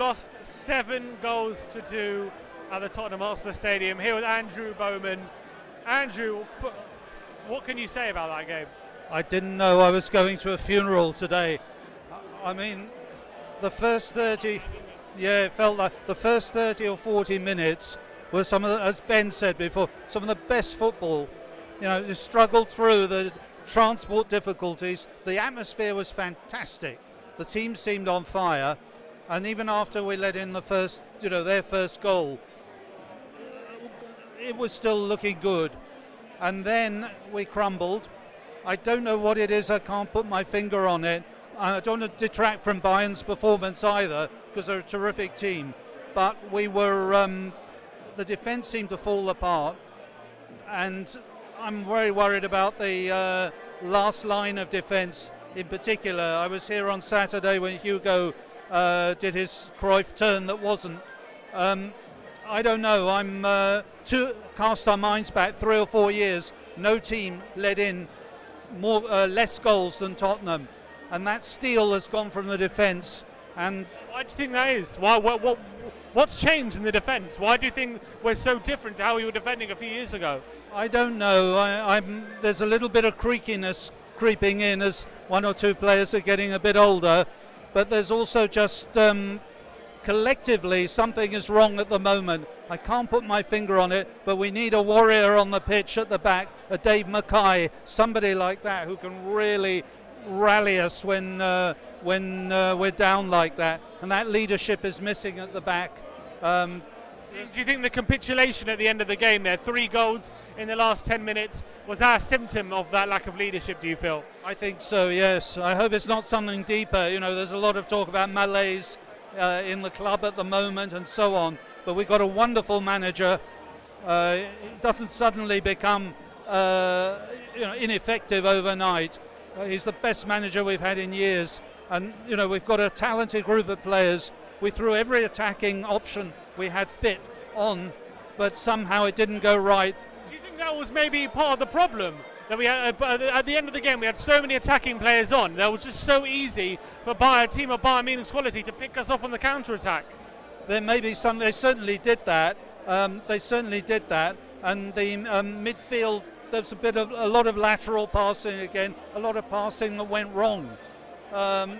lost 7-2 at the Tottenham Hotspur Stadium. Here with Andrew Bowman. Andrew, what can you say about that game? I didn't know I was going to a funeral today. I mean, the first 30, it felt like the first 30 or 40 minutes were some of the, as Ben said before, some of the best football. You know, you struggled through the transport difficulties. The atmosphere was fantastic. The team seemed on fire, and even after we let in the first, their first goal, it was still looking good. And then we crumbled. I don't know what it is. I can't put my finger on it. I don't want to detract from Bayern's performance either, because they're a terrific team. But we were, the defence seemed to fall apart, and I'm very worried about the last line of defence in particular. I was here on Saturday when Hugo did his Cruyff turn that wasn't. I don't know. I'm to cast our minds back 3 or 4 years. No team let in less goals than Tottenham, and that steal has gone from the defence. And why do you think that is? What's changed in the defence? Why do you think we're so different to how we were defending a few years ago? I don't know. There's a little bit of creakiness creeping in as 1 or 2 players are getting a bit older, but there's also just collectively something is wrong at the moment. I can't put my finger on it, but we need a warrior on the pitch at the back, a Dave Mackay, somebody like that who can really rally us when we're down like that, and that leadership is missing at the back. Do you think the capitulation at the end of the game there, 3 goals in the last 10 minutes, was that a symptom of that lack of leadership, do you feel? I think so, yes. I hope it's not something deeper. There's a lot of talk about malaise in the club at the moment and so on, but we've got a wonderful manager. It doesn't suddenly become ineffective overnight. He's the best manager we've had in years, and we've got a talented group of players. We threw every attacking option we had fit on, but somehow it didn't go right. Do you think that was maybe part of the problem? That we had, at the end of the game, we had so many attacking players on. That was just so easy for a team of Bayern Munich's quality to pick us off on the counter-attack. There may be some. They certainly did that. And the midfield, there's a lot of lateral passing again, a lot of passing that went wrong, and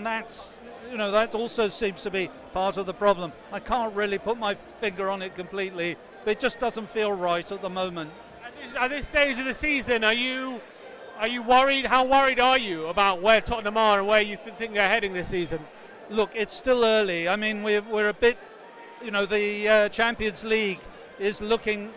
that also seems to be part of the problem. I can't really put my finger on it completely, but it just doesn't feel right at the moment. At this stage of the season, are you worried? How worried are you about where Tottenham are and where you think they're heading this season? Look, it's still early. I mean, we're a bit, the Champions League is looking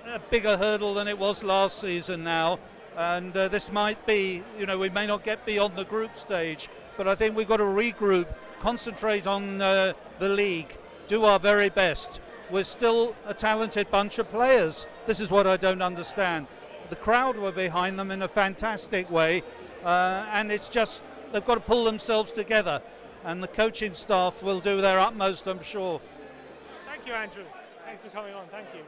a bigger hurdle than it was last season now, and this might be, we may not get beyond the group stage, but I think we've got to regroup, concentrate on the league, do our very best. We're still a talented bunch of players. This is what I don't understand. The crowd were behind them in a fantastic way, and it's just they've got to pull themselves together, and the coaching staff will do their utmost, I'm sure. Thank you, Andrew. Thanks for coming on. Thank you.